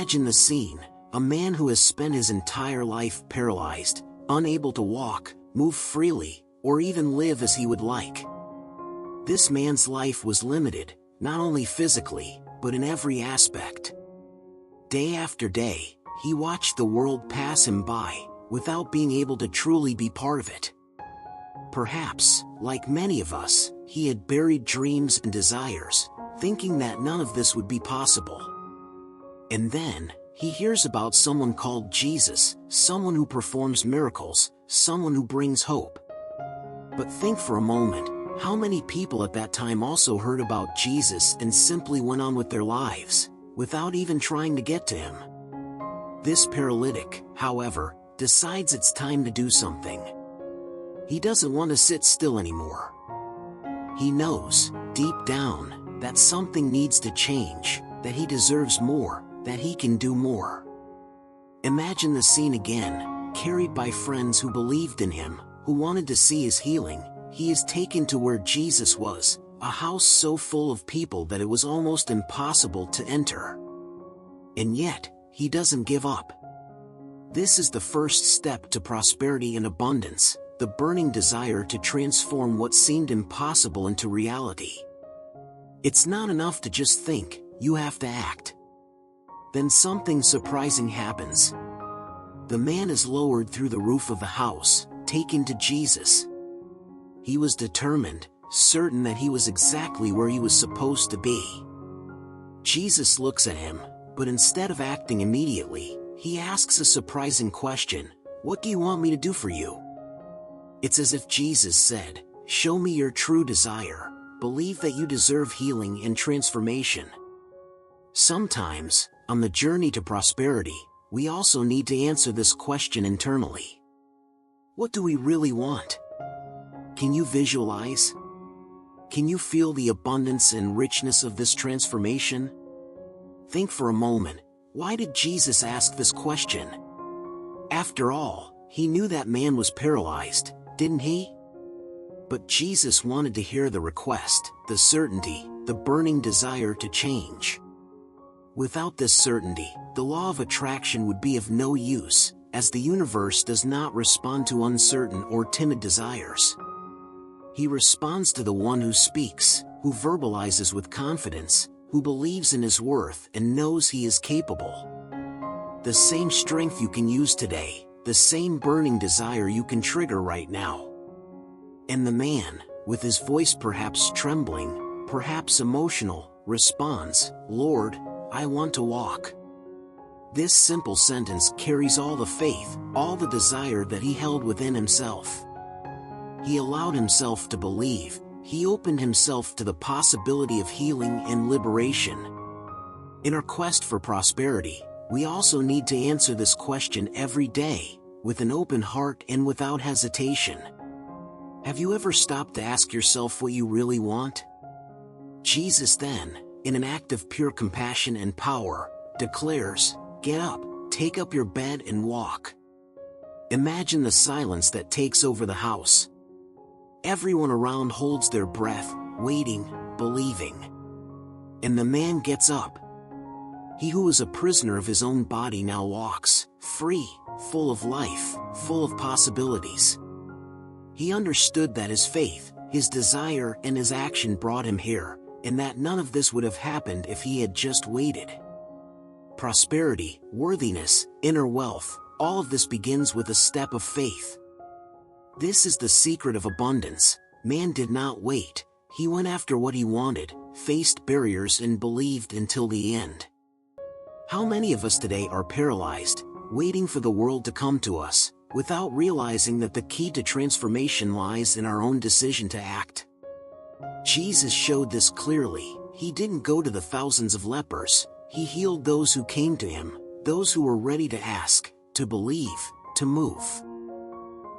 Imagine the scene: a man who has spent his entire life paralyzed, unable to walk, move freely, or even live as he would like. This man's life was limited, not only physically, but in every aspect. Day after day, he watched the world pass him by, without being able to truly be part of it. Perhaps, like many of us, he had buried dreams and desires, thinking that none of this would be possible. And then, he hears about someone called Jesus, someone who performs miracles, someone who brings hope. But think for a moment, how many people at that time also heard about Jesus and simply went on with their lives, without even trying to get to him? This paralytic, however, decides it's time to do something. He doesn't want to sit still anymore. He knows, deep down, that something needs to change, that he deserves more, that he can do more. Imagine the scene again, carried by friends who believed in him, who wanted to see his healing. He is taken to where Jesus was, a house so full of people that it was almost impossible to enter. And yet, he doesn't give up. This is the first step to prosperity and abundance, the burning desire to transform what seemed impossible into reality. It's not enough to just think, you have to act. Then something surprising happens. The man is lowered through the roof of the house, taken to Jesus. He was determined, certain that he was exactly where he was supposed to be. Jesus looks at him, but instead of acting immediately, he asks a surprising question: "What do you want me to do for you?" It's as if Jesus said, "Show me your true desire, believe that you deserve healing and transformation." Sometimes, on the journey to prosperity, we also need to answer this question internally. What do we really want? Can you visualize? Can you feel the abundance and richness of this transformation? Think for a moment, why did Jesus ask this question? After all, he knew that man was paralyzed, didn't he? But Jesus wanted to hear the request, the certainty, the burning desire to change. Without this certainty, the law of attraction would be of no use, as the universe does not respond to uncertain or timid desires. He responds to the one who speaks, who verbalizes with confidence, who believes in his worth and knows he is capable. The same strength you can use today, the same burning desire you can trigger right now. And the man, with his voice perhaps trembling, perhaps emotional, responds, "Lord, I want to walk." This simple sentence carries all the faith, all the desire that he held within himself. He allowed himself to believe, he opened himself to the possibility of healing and liberation. In our quest for prosperity, we also need to answer this question every day, with an open heart and without hesitation. Have you ever stopped to ask yourself what you really want? Jesus then, in an act of pure compassion and power, declares, "Get up, take up your bed and walk." Imagine the silence that takes over the house. Everyone around holds their breath, waiting, believing. And the man gets up. He who was a prisoner of his own body now walks, free, full of life, full of possibilities. He understood that his faith, his desire and his action brought him here, and that none of this would have happened if he had just waited. Prosperity, worthiness, inner wealth, all of this begins with a step of faith. This is the secret of abundance. Man did not wait, he went after what he wanted, faced barriers and believed until the end. How many of us today are paralyzed, waiting for the world to come to us, without realizing that the key to transformation lies in our own decision to act? Jesus showed this clearly. He didn't go to the thousands of lepers, he healed those who came to him, those who were ready to ask, to believe, to move.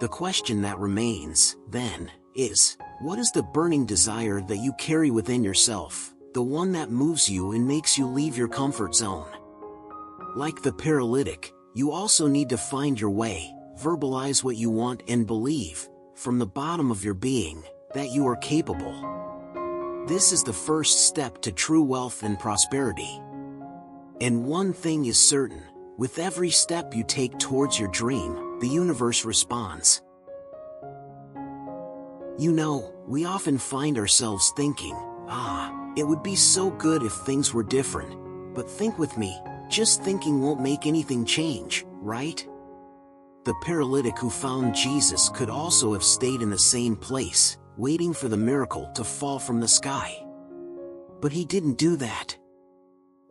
The question that remains, then, is, what is the burning desire that you carry within yourself, the one that moves you and makes you leave your comfort zone? Like the paralytic, you also need to find your way, verbalize what you want and believe, from the bottom of your being, that you are capable. This is the first step to true wealth and prosperity. And one thing is certain, with every step you take towards your dream, the universe responds. You know, we often find ourselves thinking, it would be so good if things were different. But think with me, just thinking won't make anything change, right? The paralytic who found Jesus could also have stayed in the same place, waiting for the miracle to fall from the sky. But he didn't do that.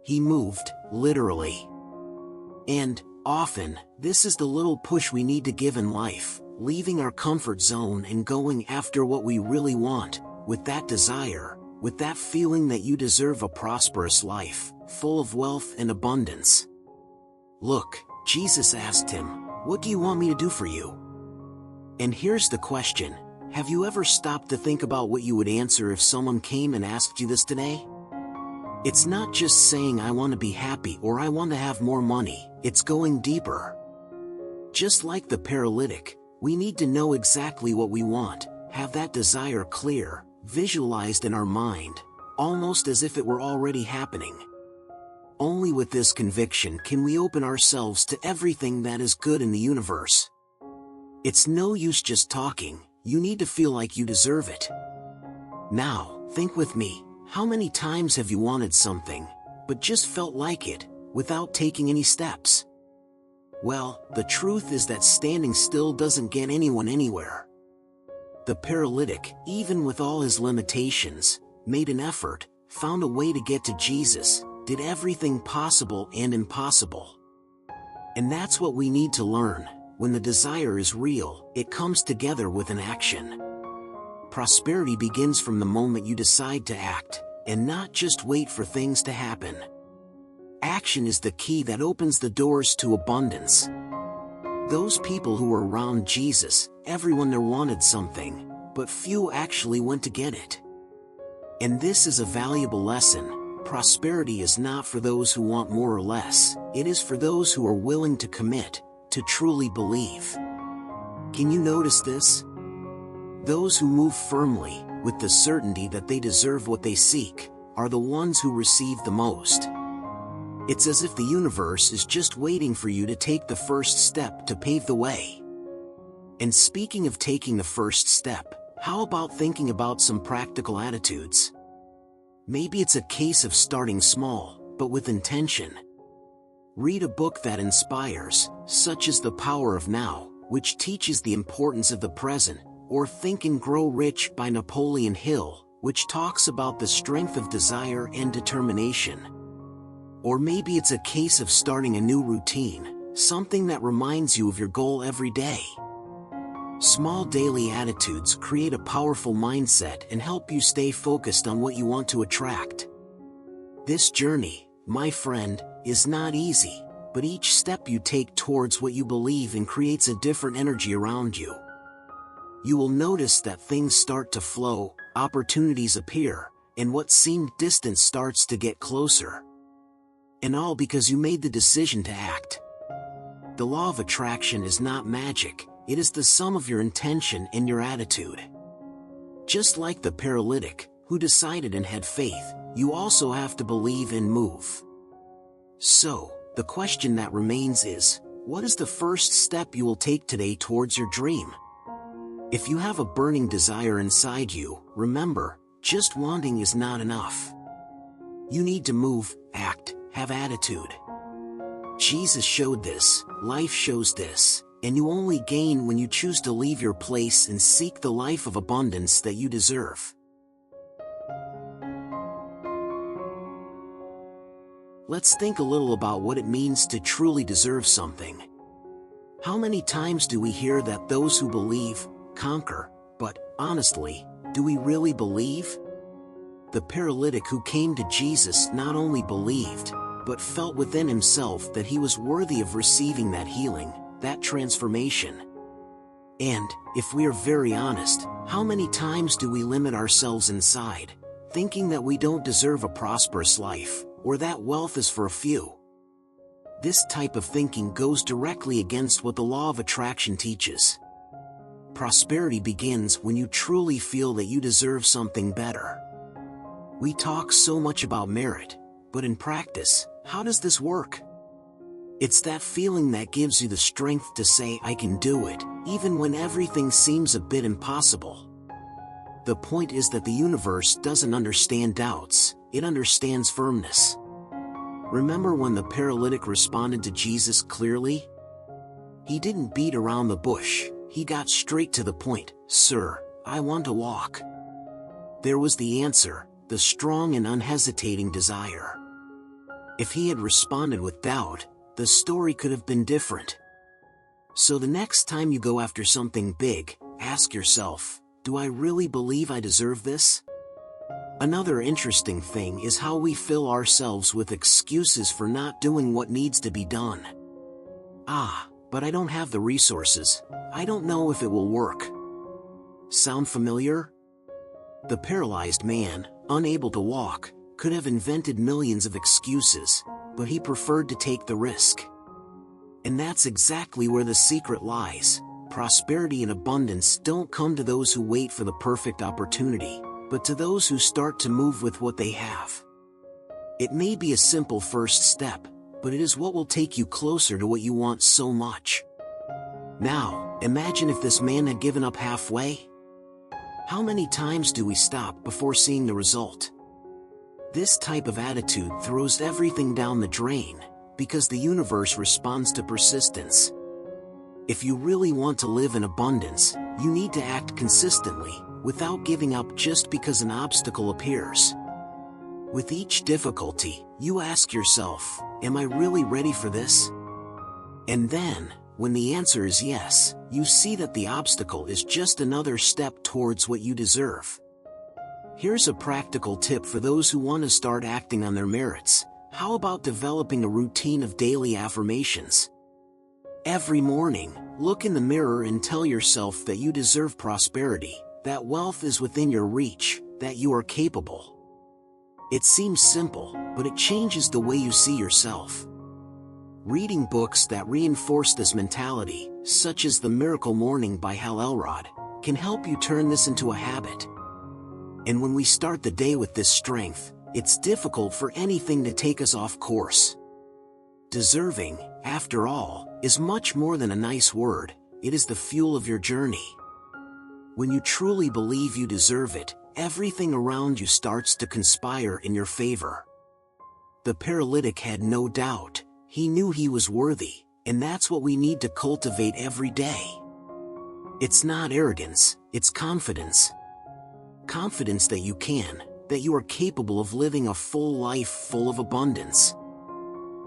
He moved, literally. And, often, this is the little push we need to give in life, leaving our comfort zone and going after what we really want, with that desire, with that feeling that you deserve a prosperous life, full of wealth and abundance. Look, Jesus asked him, "What do you want me to do for you?" And here's the question, have you ever stopped to think about what you would answer if someone came and asked you this today? It's not just saying I want to be happy or I want to have more money, it's going deeper. Just like the paralytic, we need to know exactly what we want, have that desire clear, visualized in our mind, almost as if it were already happening. Only with this conviction can we open ourselves to everything that is good in the universe. It's no use just talking, you need to feel like you deserve it. Now, think with me, how many times have you wanted something, but just felt like it, without taking any steps? Well, the truth is that standing still doesn't get anyone anywhere. The paralytic, even with all his limitations, made an effort, found a way to get to Jesus, did everything possible and impossible. And that's what we need to learn. When the desire is real, it comes together with an action. Prosperity begins from the moment you decide to act, and not just wait for things to happen. Action is the key that opens the doors to abundance. Those people who were around Jesus, everyone there wanted something, but few actually went to get it. And this is a valuable lesson. Prosperity is not for those who want more or less, it is for those who are willing to commit, to truly believe. Can you notice this? Those who move firmly, with the certainty that they deserve what they seek, are the ones who receive the most. It's as if the universe is just waiting for you to take the first step to pave the way. And speaking of taking the first step, how about thinking about some practical attitudes? Maybe it's a case of starting small, but with intention. Read a book that inspires, such as The Power of Now, which teaches the importance of the present, or Think and Grow Rich by Napoleon Hill, which talks about the strength of desire and determination. Or maybe it's a case of starting a new routine, something that reminds you of your goal every day. Small daily attitudes create a powerful mindset and help you stay focused on what you want to attract. This journey, my friend, is not easy, but each step you take towards what you believe in creates a different energy around you. You will notice that things start to flow, opportunities appear, and what seemed distant starts to get closer. And all because you made the decision to act. The law of attraction is not magic, it is the sum of your intention and your attitude. Just like the paralytic, who decided and had faith, you also have to believe and move. So, the question that remains is, what is the first step you will take today towards your dream? If you have a burning desire inside you, remember, just wanting is not enough. You need to move, act, have attitude. Jesus showed this, life shows this, and you only gain when you choose to leave your place and seek the life of abundance that you deserve. Let's think a little about what it means to truly deserve something. How many times do we hear that those who believe, conquer, but, honestly, do we really believe? The paralytic who came to Jesus not only believed, but felt within himself that he was worthy of receiving that healing, that transformation. And, if we are very honest, how many times do we limit ourselves inside, thinking that we don't deserve a prosperous life, or that wealth is for a few? This type of thinking goes directly against what the law of attraction teaches. Prosperity begins when you truly feel that you deserve something better. We talk so much about merit, but in practice, how does this work? It's that feeling that gives you the strength to say I can do it, even when everything seems a bit impossible. The point is that the universe doesn't understand doubts, it understands firmness. Remember when the paralytic responded to Jesus clearly? He didn't beat around the bush, he got straight to the point. Sir, I want to walk. There was the answer, the strong and unhesitating desire. If he had responded with doubt, the story could have been different. So the next time you go after something big, ask yourself, do I really believe I deserve this? Another interesting thing is how we fill ourselves with excuses for not doing what needs to be done. But I don't have the resources. I don't know if it will work. Sound familiar? The paralyzed man, unable to walk, could have invented millions of excuses, but he preferred to take the risk. And that's exactly where the secret lies. Prosperity and abundance don't come to those who wait for the perfect opportunity, but to those who start to move with what they have. It may be a simple first step, but it is what will take you closer to what you want so much. Now, imagine if this man had given up halfway. How many times do we stop before seeing the result? This type of attitude throws everything down the drain, because the universe responds to persistence. If you really want to live in abundance, you need to act consistently, without giving up just because an obstacle appears. With each difficulty, you ask yourself, am I really ready for this? And then, when the answer is yes, you see that the obstacle is just another step towards what you deserve. Here's a practical tip for those who want to start acting on their merits. How about developing a routine of daily affirmations? Every morning, look in the mirror and tell yourself that you deserve prosperity, that wealth is within your reach, that you are capable. It seems simple, but it changes the way you see yourself. Reading books that reinforce this mentality, such as The Miracle Morning by Hal Elrod, can help you turn this into a habit. And when we start the day with this strength, it's difficult for anything to take us off course. Deserving, after all, is much more than a nice word, it is the fuel of your journey. When you truly believe you deserve it, everything around you starts to conspire in your favor. The paralytic had no doubt, he knew he was worthy, and that's what we need to cultivate every day. It's not arrogance, it's confidence. Confidence that you can, that you are capable of living a full life full of abundance.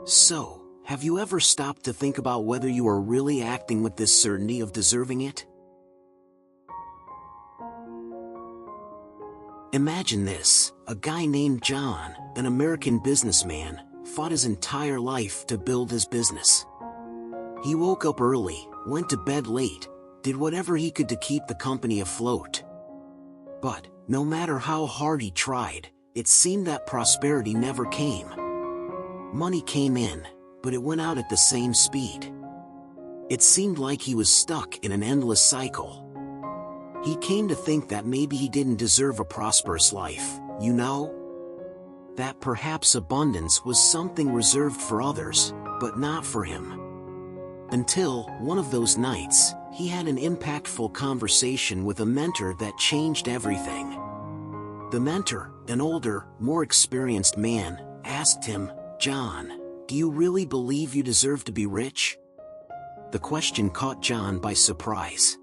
So, have you ever stopped to think about whether you are really acting with this certainty of deserving it? Imagine this, a guy named John, an American businessman, fought his entire life to build his business. He woke up early, went to bed late, did whatever he could to keep the company afloat. But, no matter how hard he tried, it seemed that prosperity never came. Money came in, but it went out at the same speed. It seemed like he was stuck in an endless cycle. He came to think that maybe he didn't deserve a prosperous life, you know? That perhaps abundance was something reserved for others, but not for him. Until, one of those nights, he had an impactful conversation with a mentor that changed everything. The mentor, an older, more experienced man, asked him, "John, do you really believe you deserve to be rich?" The question caught John by surprise.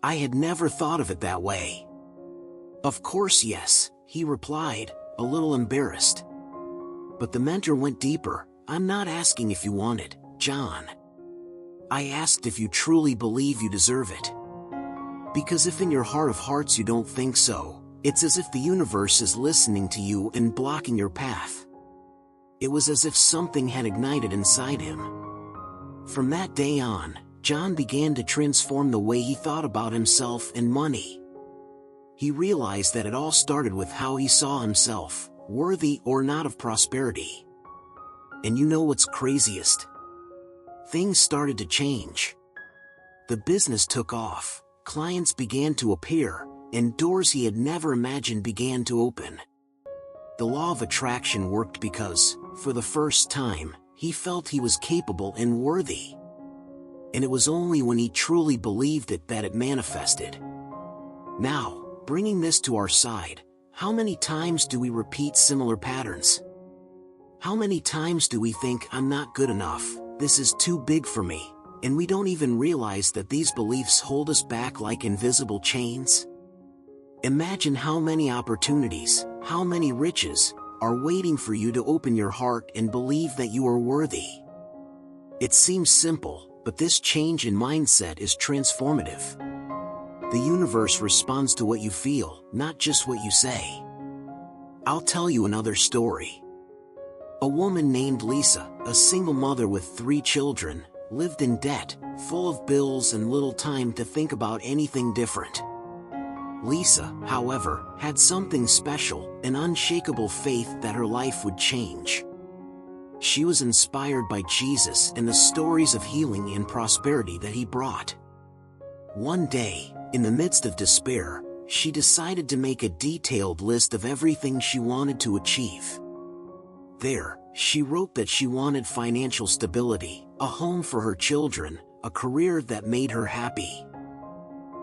"I had never thought of it that way." "Of course yes," he replied, a little embarrassed. But the mentor went deeper. "I'm not asking if you want it, John. I asked if you truly believe you deserve it. Because if in your heart of hearts you don't think so, it's as if the universe is listening to you and blocking your path." It was as if something had ignited inside him. From that day on, John began to transform the way he thought about himself and money. He realized that it all started with how he saw himself, worthy or not of prosperity. And you know what's craziest? Things started to change. The business took off, clients began to appear, and doors he had never imagined began to open. The law of attraction worked because, for the first time, he felt he was capable and worthy. And it was only when he truly believed it that it manifested. Now, bringing this to our side, how many times do we repeat similar patterns? How many times do we think, I'm not good enough, this is too big for me, and we don't even realize that these beliefs hold us back like invisible chains? Imagine how many opportunities, how many riches, are waiting for you to open your heart and believe that you are worthy. It seems simple, but this change in mindset is transformative. The universe responds to what you feel, not just what you say. I'll tell you another story. A woman named Lisa, a single mother with 3 children, lived in debt, full of bills and little time to think about anything different. Lisa, however, had something special, an unshakable faith that her life would change. She was inspired by Jesus and the stories of healing and prosperity that he brought. One day, in the midst of despair, she decided to make a detailed list of everything she wanted to achieve. There, she wrote that she wanted financial stability, a home for her children, a career that made her happy.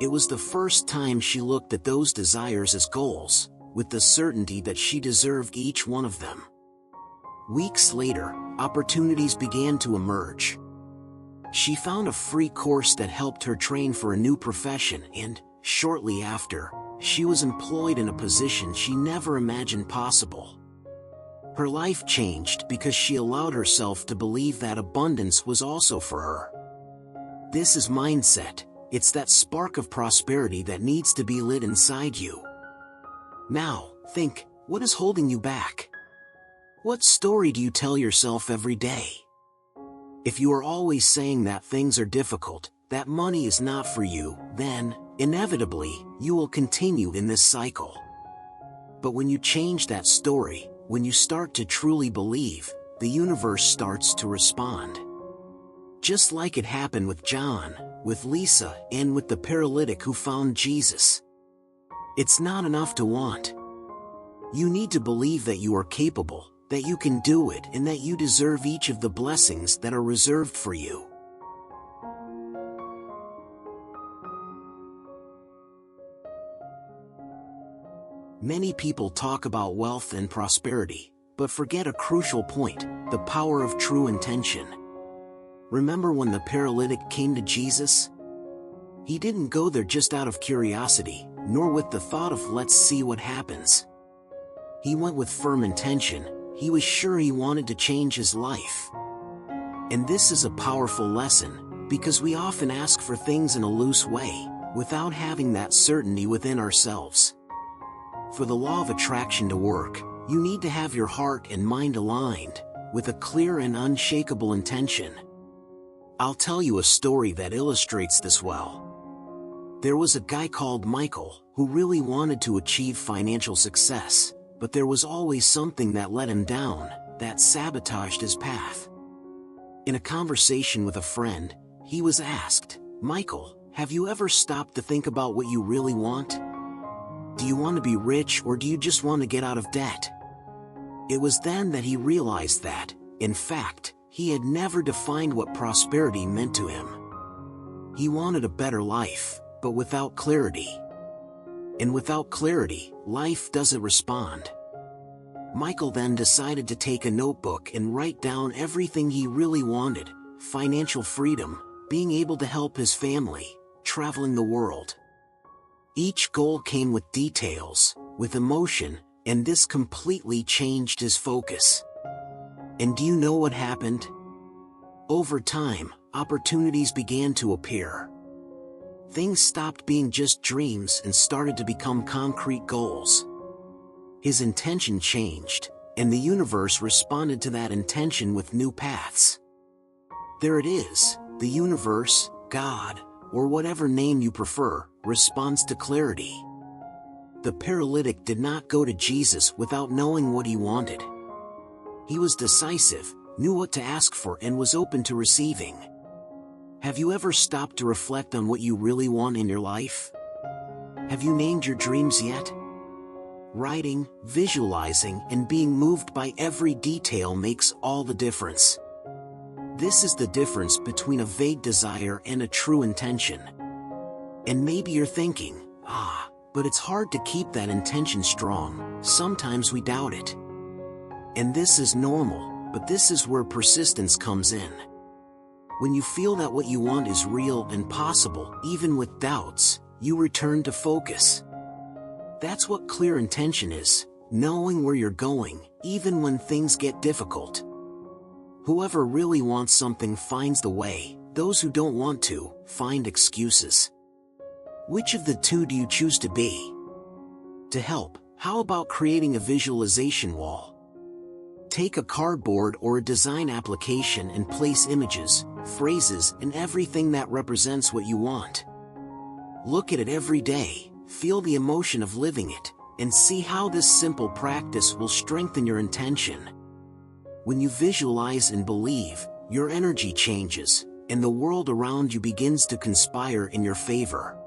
It was the first time she looked at those desires as goals, with the certainty that she deserved each one of them. Weeks later, opportunities began to emerge. She found a free course that helped her train for a new profession and, shortly after, she was employed in a position she never imagined possible. Her life changed because she allowed herself to believe that abundance was also for her. This is mindset. It's that spark of prosperity that needs to be lit inside you. Now, think, what is holding you back? What story do you tell yourself every day? If you are always saying that things are difficult, that money is not for you, then, inevitably, you will continue in this cycle. But when you change that story, when you start to truly believe, the universe starts to respond. Just like it happened with John, with Lisa, and with the paralytic who found Jesus. It's not enough to want. You need to believe that you are capable, that you can do it, and that you deserve each of the blessings that are reserved for you. Many people talk about wealth and prosperity, but forget a crucial point, the power of true intention. Remember when the paralytic came to Jesus? He didn't go there just out of curiosity, nor with the thought of let's see what happens. He went with firm intention. He was sure he wanted to change his life. And this is a powerful lesson, because we often ask for things in a loose way, without having that certainty within ourselves. For the law of attraction to work, you need to have your heart and mind aligned, with a clear and unshakable intention. I'll tell you a story that illustrates this well. There was a guy called Michael, who really wanted to achieve financial success, but there was always something that let him down, that sabotaged his path. In a conversation with a friend, he was asked, "Michael, have you ever stopped to think about what you really want? Do you want to be rich or do you just want to get out of debt?" It was then that he realized that, in fact, he had never defined what prosperity meant to him. He wanted a better life, but without clarity. And without clarity, life doesn't respond. Michael then decided to take a notebook and write down everything he really wanted: financial freedom, being able to help his family, traveling the world. Each goal came with details, with emotion, and this completely changed his focus. And do you know what happened? Over time, opportunities began to appear. Things stopped being just dreams and started to become concrete goals. His intention changed, and the universe responded to that intention with new paths. There it is, the universe, God, or whatever name you prefer, responds to clarity. The paralytic did not go to Jesus without knowing what he wanted. He was decisive, knew what to ask for, and was open to receiving. Have you ever stopped to reflect on what you really want in your life? Have you named your dreams yet? Writing, visualizing, and being moved by every detail makes all the difference. This is the difference between a vague desire and a true intention. And maybe you're thinking, but it's hard to keep that intention strong. Sometimes we doubt it. And this is normal, but this is where persistence comes in. When you feel that what you want is real and possible, even with doubts, you return to focus. That's what clear intention is, knowing where you're going, even when things get difficult. Whoever really wants something finds the way. Those who don't want to, find excuses. Which of the two do you choose to be? To help, how about creating a visualization wall? Take a cardboard or a design application and place images, phrases, and everything that represents what you want. Look at it every day, feel the emotion of living it, and see how this simple practice will strengthen your intention. When you visualize and believe, your energy changes, and the world around you begins to conspire in your favor.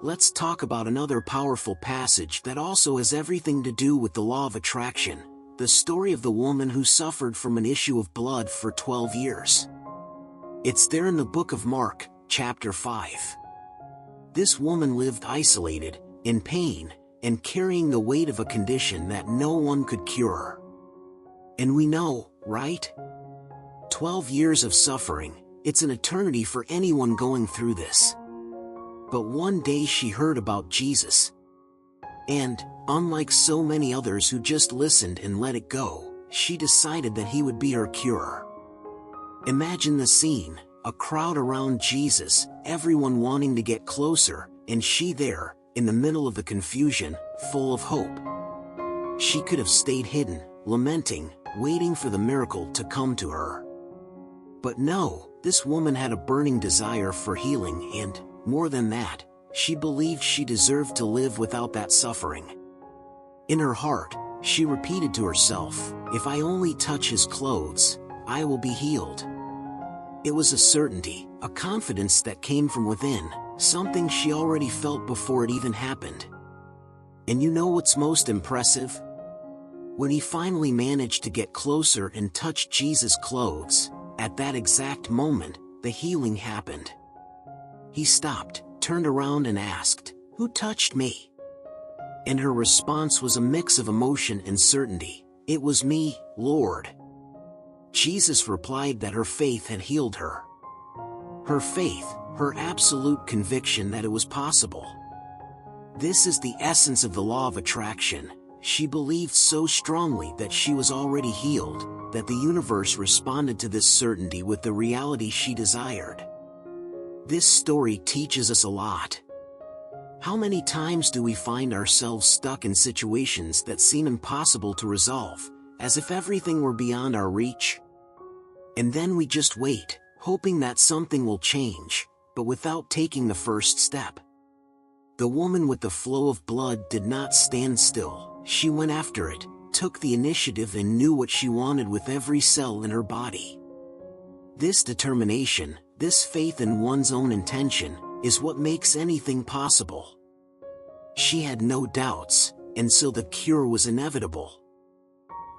Let's talk about another powerful passage that also has everything to do with the law of attraction, the story of the woman who suffered from an issue of blood for 12 years. It's there in the book of Mark, chapter 5. This woman lived isolated, in pain, and carrying the weight of a condition that no one could cure. And we know, right? 12 years of suffering, it's an eternity for anyone going through this. But one day she heard about Jesus. And, unlike so many others who just listened and let it go, she decided that he would be her cure. Imagine the scene, a crowd around Jesus, everyone wanting to get closer, and she there, in the middle of the confusion, full of hope. She could have stayed hidden, lamenting, waiting for the miracle to come to her. But no, this woman had a burning desire for healing and, more than that, she believed she deserved to live without that suffering. In her heart, she repeated to herself, "If I only touch his clothes, I will be healed." It was a certainty, a confidence that came from within, something she already felt before it even happened. And you know what's most impressive? When he finally managed to get closer and touch Jesus' clothes, at that exact moment, the healing happened. He stopped, turned around and asked, "Who touched me?" And her response was a mix of emotion and certainty. "It was me, Lord." Jesus replied that her faith had healed her. Her faith, her absolute conviction that it was possible. This is the essence of the law of attraction. She believed so strongly that she was already healed, that the universe responded to this certainty with the reality she desired. This story teaches us a lot. How many times do we find ourselves stuck in situations that seem impossible to resolve, as if everything were beyond our reach? And then we just wait, hoping that something will change, but without taking the first step. The woman with the flow of blood did not stand still. She went after it, took the initiative and knew what she wanted with every cell in her body. This determination, this faith in one's own intention, is what makes anything possible. She had no doubts, and so the cure was inevitable.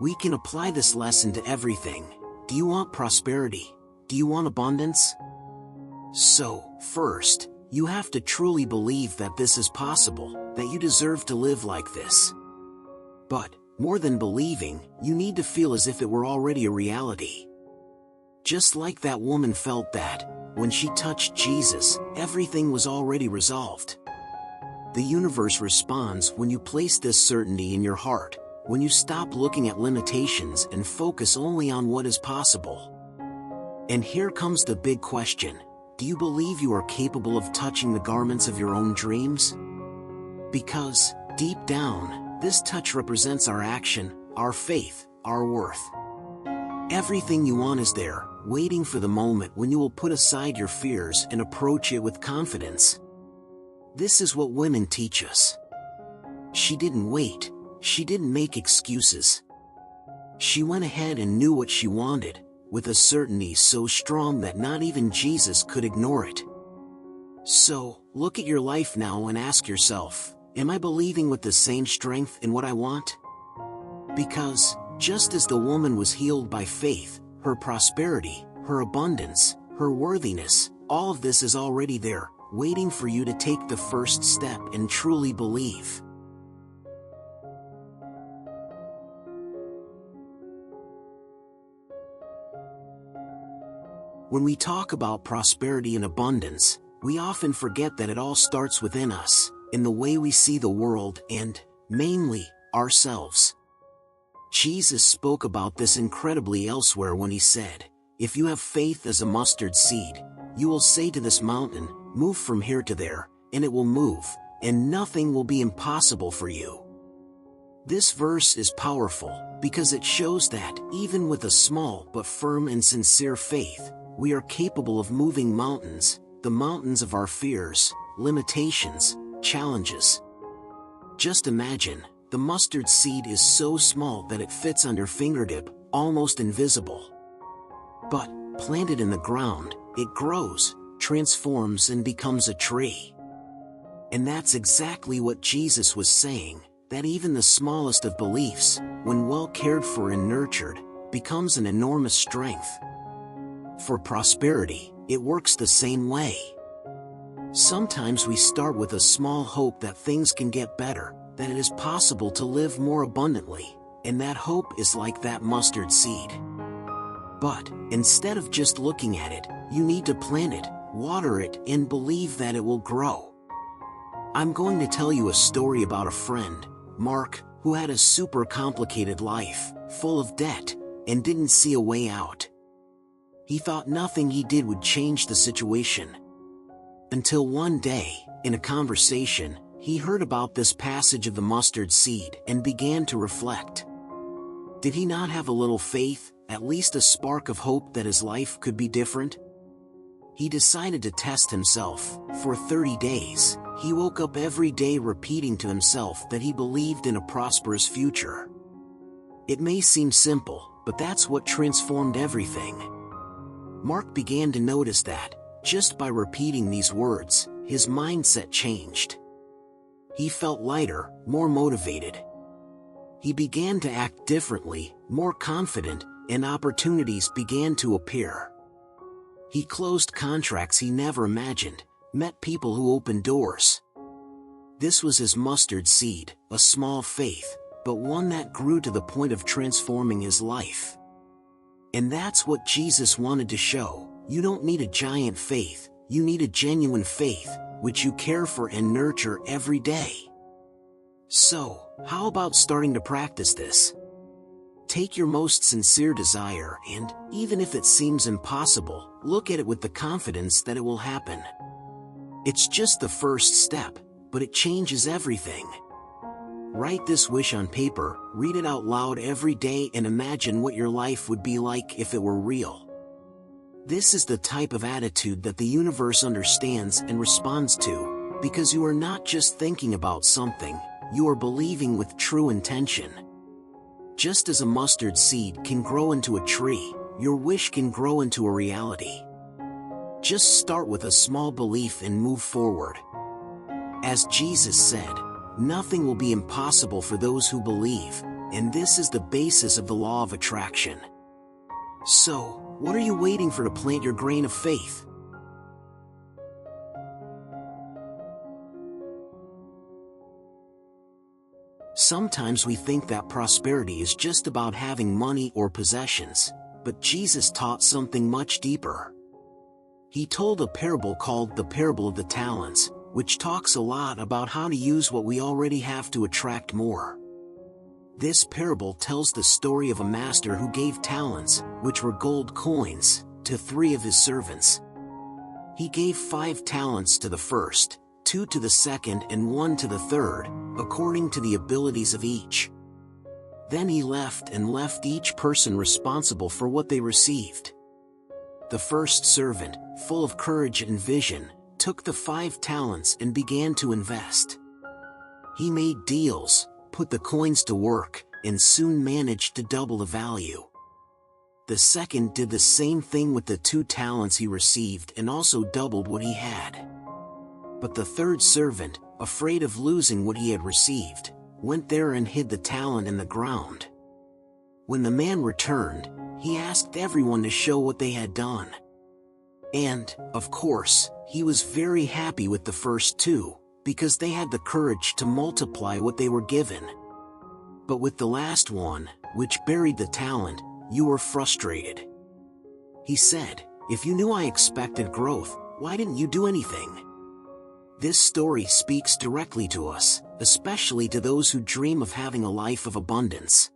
We can apply this lesson to everything. Do you want prosperity? Do you want abundance? So, first, you have to truly believe that this is possible, that you deserve to live like this. But, more than believing, you need to feel as if it were already a reality. Just like that woman felt that, when she touched Jesus, everything was already resolved. The universe responds when you place this certainty in your heart, when you stop looking at limitations and focus only on what is possible. And here comes the big question. Do you believe you are capable of touching the garments of your own dreams? Because, deep down, this touch represents our action, our faith, our worth. Everything you want is there, waiting for the moment when you will put aside your fears and approach it with confidence. This is what women teach us. She didn't wait. She didn't make excuses. She went ahead and knew what she wanted, with a certainty so strong that not even Jesus could ignore it. So, look at your life now and ask yourself, am I believing with the same strength in what I want? Because, just as the woman was healed by faith, her prosperity, her abundance, her worthiness, all of this is already there, waiting for you to take the first step and truly believe. When we talk about prosperity and abundance, we often forget that it all starts within us, in the way we see the world and, mainly, ourselves. Jesus spoke about this incredibly elsewhere when he said, "If you have faith as a mustard seed, you will say to this mountain, 'Move from here to there,' and it will move, and nothing will be impossible for you." This verse is powerful, because it shows that, even with a small but firm and sincere faith, we are capable of moving mountains, the mountains of our fears, limitations, challenges. Just imagine, the mustard seed is so small that it fits under fingertip, almost invisible. But, planted in the ground, it grows, transforms and becomes a tree. And that's exactly what Jesus was saying, that even the smallest of beliefs, when well cared for and nurtured, becomes an enormous strength. For prosperity, it works the same way. Sometimes we start with a small hope that things can get better, that it is possible to live more abundantly, and that hope is like that mustard seed. But, instead of just looking at it, you need to plant it, water it, and believe that it will grow. I'm going to tell you a story about a friend, Mark, who had a super complicated life, full of debt, and didn't see a way out. He thought nothing he did would change the situation. Until one day, in a conversation, he heard about this passage of the mustard seed and began to reflect. Did he not have a little faith, at least a spark of hope that his life could be different? He decided to test himself. For 30 days, he woke up every day repeating to himself that he believed in a prosperous future. It may seem simple, but that's what transformed everything. Mark began to notice that, just by repeating these words, his mindset changed. He felt lighter, more motivated. He began to act differently, more confident, and opportunities began to appear. He closed contracts he never imagined, met people who opened doors. This was his mustard seed, a small faith, but one that grew to the point of transforming his life. And that's what Jesus wanted to show. You don't need a giant faith, you need a genuine faith, which you care for and nurture every day. So, how about starting to practice this? Take your most sincere desire and, even if it seems impossible, look at it with the confidence that it will happen. It's just the first step, but it changes everything. Write this wish on paper, read it out loud every day and imagine what your life would be like if it were real. This is the type of attitude that the universe understands and responds to, because you are not just thinking about something, you are believing with true intention. Just as a mustard seed can grow into a tree, your wish can grow into a reality. Just start with a small belief and move forward. As Jesus said, nothing will be impossible for those who believe, and this is the basis of the law of attraction. So, what are you waiting for to plant your grain of faith? Sometimes we think that prosperity is just about having money or possessions, but Jesus taught something much deeper. He told a parable called the parable of the talents, which talks a lot about how to use what we already have to attract more. This parable tells the story of a master who gave talents, which were gold coins, to 3 of his servants. He gave 5 talents to the first, 2 to the second and 1 to the third, according to the abilities of each. Then he left each person responsible for what they received. The first servant, full of courage and vision, took the 5 talents and began to invest. He made deals, put the coins to work, and soon managed to double the value. The second did the same thing with the 2 talents he received and also doubled what he had. But the third servant, afraid of losing what he had received, went there and hid the talent in the ground. When the man returned, he asked everyone to show what they had done. And, of course, he was very happy with the first two, because they had the courage to multiply what they were given. But with the last one, which buried the talent, you were frustrated. He said, "If you knew I expected growth, why didn't you do anything?" This story speaks directly to us, especially to those who dream of having a life of abundance.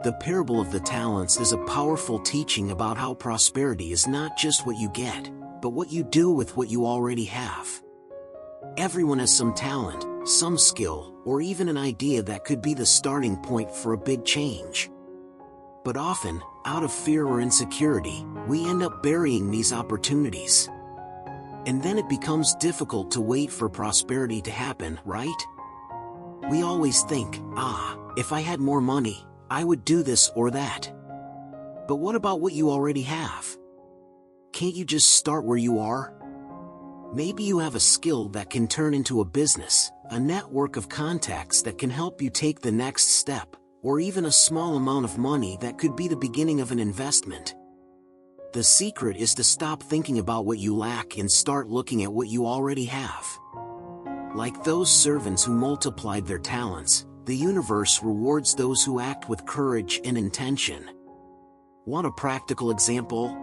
The parable of the talents is a powerful teaching about how prosperity is not just what you get, but what you do with what you already have. Everyone has some talent, some skill, or even an idea that could be the starting point for a big change. But often, out of fear or insecurity, we end up burying these opportunities. And then it becomes difficult to wait for prosperity to happen, right? We always think, if I had more money, I would do this or that. But what about what you already have? Can't you just start where you are? Maybe you have a skill that can turn into a business, a network of contacts that can help you take the next step, or even a small amount of money that could be the beginning of an investment. The secret is to stop thinking about what you lack and start looking at what you already have. Like those servants who multiplied their talents, the universe rewards those who act with courage and intention. Want a practical example?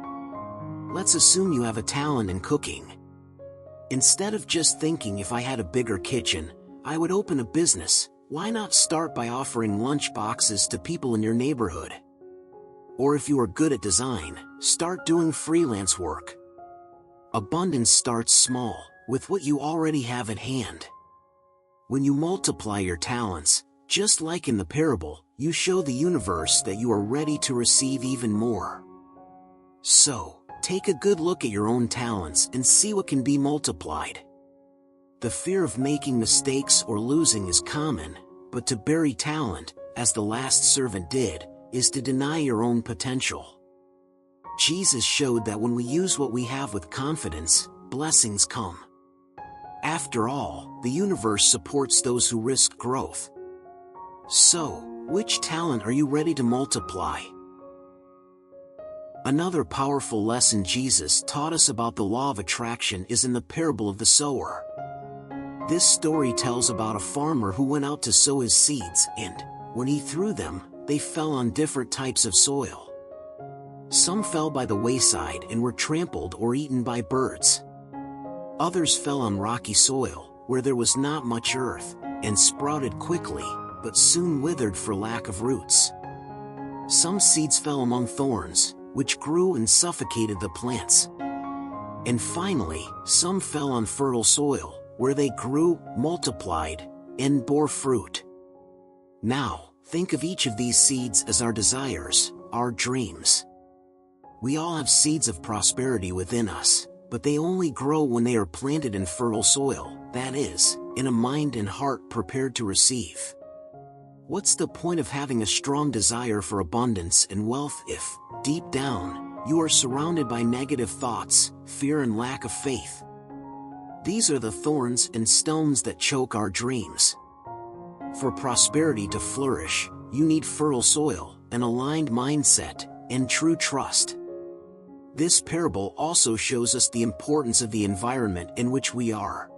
Let's assume you have a talent in cooking. Instead of just thinking, if I had a bigger kitchen, I would open a business, why not start by offering lunch boxes to people in your neighborhood? Or if you are good at design, start doing freelance work. Abundance starts small, with what you already have at hand. When you multiply your talents, just like in the parable, you show the universe that you are ready to receive even more. So, take a good look at your own talents and see what can be multiplied. The fear of making mistakes or losing is common, but to bury talent, as the last servant did, is to deny your own potential. Jesus showed that when we use what we have with confidence, blessings come. After all, the universe supports those who risk growth. So, which talent are you ready to multiply? Another powerful lesson Jesus taught us about the law of attraction is in the parable of the sower. This story tells about a farmer who went out to sow his seeds, and, when he threw them, they fell on different types of soil. Some fell by the wayside and were trampled or eaten by birds. Others fell on rocky soil, where there was not much earth, and sprouted quickly, but soon withered for lack of roots. Some seeds fell among thorns, which grew and suffocated the plants. And finally, some fell on fertile soil, where they grew, multiplied, and bore fruit. Now, think of each of these seeds as our desires, our dreams. We all have seeds of prosperity within us, but they only grow when they are planted in fertile soil, that is, in a mind and heart prepared to receive. What's the point of having a strong desire for abundance and wealth if, deep down, you are surrounded by negative thoughts, fear, and lack of faith? These are the thorns and stones that choke our dreams. For prosperity to flourish, you need fertile soil, an aligned mindset, and true trust. This parable also shows us the importance of the environment in which we are.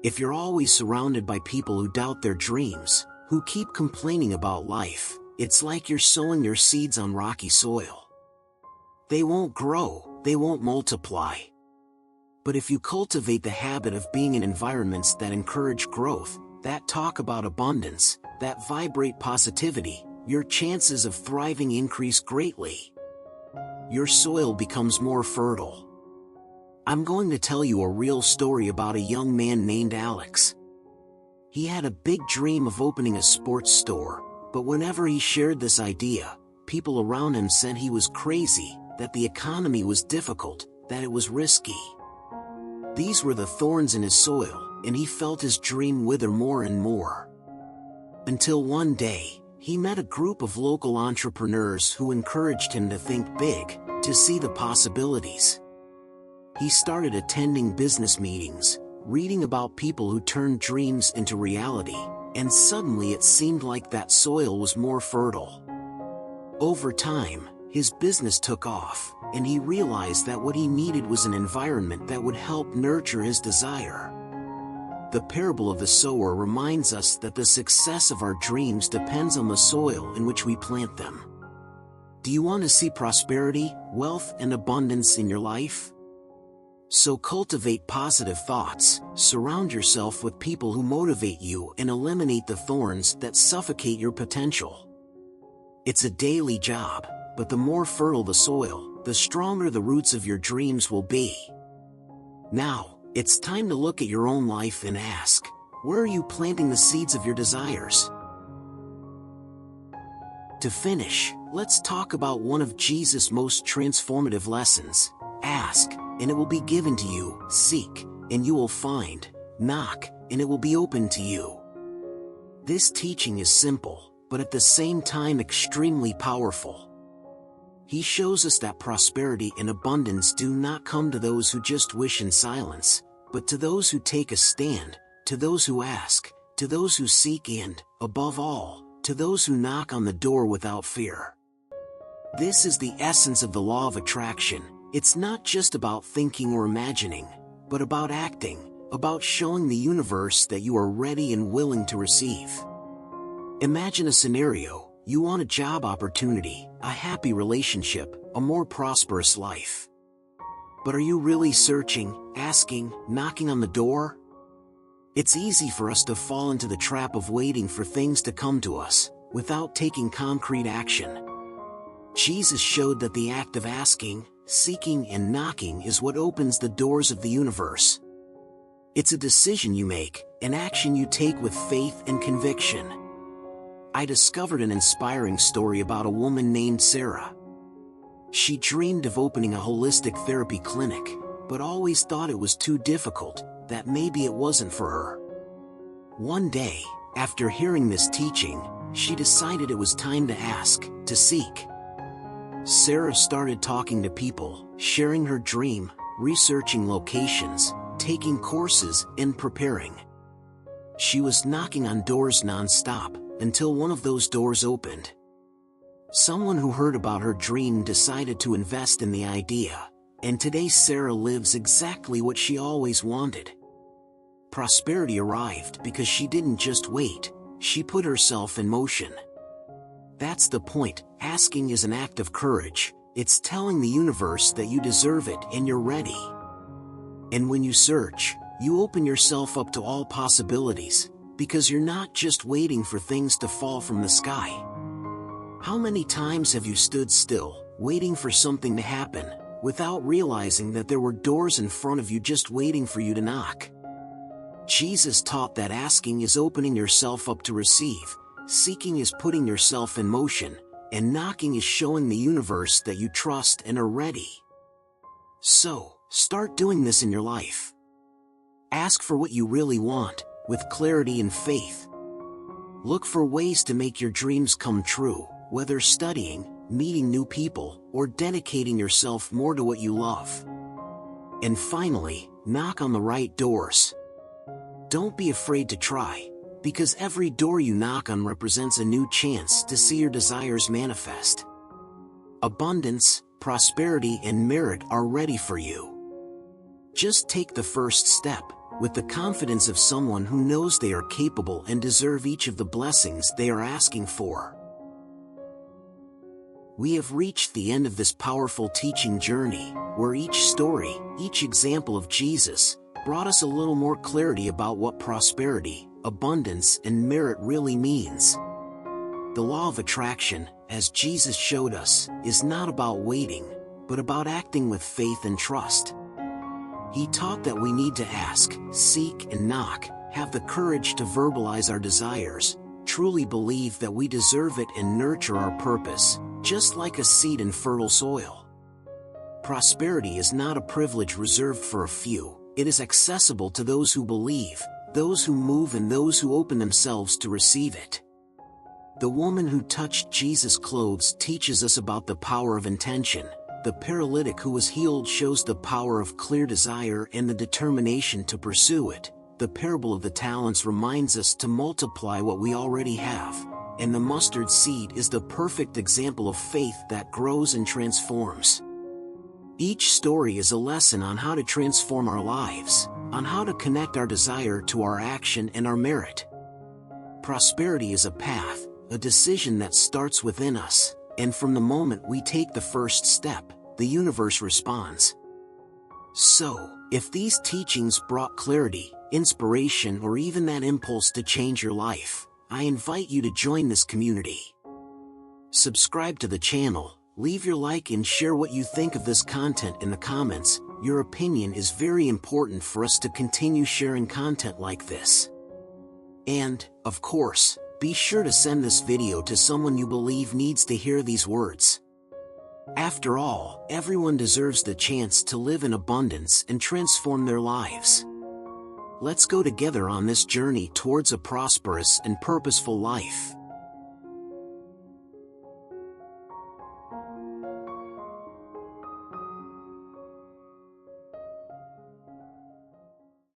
If you're always surrounded by people who doubt their dreams, who keep complaining about life, it's like you're sowing your seeds on rocky soil. They won't grow, they won't multiply. But if you cultivate the habit of being in environments that encourage growth, that talk about abundance, that vibrate positivity, your chances of thriving increase greatly. Your soil becomes more fertile. I'm going to tell you a real story about a young man named Alex. He had a big dream of opening a sports store, but whenever he shared this idea, people around him said he was crazy, that the economy was difficult, that it was risky. These were the thorns in his soil, and he felt his dream wither more and more. Until one day, he met a group of local entrepreneurs who encouraged him to think big, to see the possibilities. He started attending business meetings, reading about people who turned dreams into reality, and suddenly it seemed like that soil was more fertile. Over time, his business took off, and he realized that what he needed was an environment that would help nurture his desire. The parable of the sower reminds us that the success of our dreams depends on the soil in which we plant them. Do you want to see prosperity, wealth, and abundance in your life? So cultivate positive thoughts, surround yourself with people who motivate you, and eliminate the thorns that suffocate your potential. It's a daily job, but the more fertile the soil, the stronger the roots of your dreams will be. Now, it's time to look at your own life and ask, where are you planting the seeds of your desires? To finish, let's talk about one of Jesus' most transformative lessons. Ask, and it will be given to you. Seek, and you will find. Knock, and it will be opened to you. This teaching is simple, but at the same time extremely powerful. He shows us that prosperity and abundance do not come to those who just wish in silence, but to those who take a stand, to those who ask, to those who seek, and, above all, to those who knock on the door without fear. This is the essence of the law of attraction. It's not just about thinking or imagining, but about acting, about showing the universe that you are ready and willing to receive. Imagine a scenario. You want a job opportunity, a happy relationship, a more prosperous life. But are you really searching, asking, knocking on the door? It's easy for us to fall into the trap of waiting for things to come to us, without taking concrete action. Jesus showed that the act of asking, seeking, and knocking is what opens the doors of the universe. It's a decision you make, an action you take with faith and conviction. I discovered an inspiring story about a woman named Sarah. She dreamed of opening a holistic therapy clinic, but always thought it was too difficult, that maybe it wasn't for her. One day, after hearing this teaching, she decided it was time to ask, to seek. Sarah started talking to people, sharing her dream, researching locations, taking courses, and preparing. She was knocking on doors non-stop, until one of those doors opened. Someone who heard about her dream decided to invest in the idea, and today Sarah lives exactly what she always wanted. Prosperity arrived because she didn't just wait, she put herself in motion. That's the point. Asking is an act of courage. It's telling the universe that you deserve it and you're ready. And when you search, you open yourself up to all possibilities, because you're not just waiting for things to fall from the sky. How many times have you stood still, waiting for something to happen, without realizing that there were doors in front of you just waiting for you to knock? Jesus taught that asking is opening yourself up to receive, seeking is putting yourself in motion, and knocking is showing the universe that you trust and are ready. So, start doing this in your life. Ask for what you really want, with clarity and faith. Look for ways to make your dreams come true, whether studying, meeting new people, or dedicating yourself more to what you love. And finally, knock on the right doors. Don't be afraid to try, because every door you knock on represents a new chance to see your desires manifest. Abundance, prosperity, and merit are ready for you. Just take the first step, with the confidence of someone who knows they are capable and deserve each of the blessings they are asking for. We have reached the end of this powerful teaching journey, where each story, each example of Jesus, brought us a little more clarity about what prosperity, abundance, and merit really means. The law of attraction, as Jesus showed us, is not about waiting, but about acting with faith and trust. He taught that we need to ask, seek, and knock, have the courage to verbalize our desires, truly believe that we deserve it, and nurture our purpose, just like a seed in fertile soil. Prosperity is not a privilege reserved for a few, it is accessible to those who believe, those who move, and those who open themselves to receive it. The woman who touched Jesus' clothes teaches us about the power of intention. The paralytic who was healed shows the power of clear desire and the determination to pursue it. The parable of the talents reminds us to multiply what we already have, and the mustard seed is the perfect example of faith that grows and transforms. Each story is a lesson on how to transform our lives, on how to connect our desire to our action and our merit. Prosperity is a path, a decision that starts within us, and from the moment we take the first step, the universe responds. So, if these teachings brought clarity, inspiration, or even that impulse to change your life, I invite you to join this community. Subscribe to the channel, leave your like and share what you think of this content in the comments. Your opinion is very important for us to continue sharing content like this. And, of course, be sure to send this video to someone you believe needs to hear these words. After all, everyone deserves the chance to live in abundance and transform their lives. Let's go together on this journey towards a prosperous and purposeful life.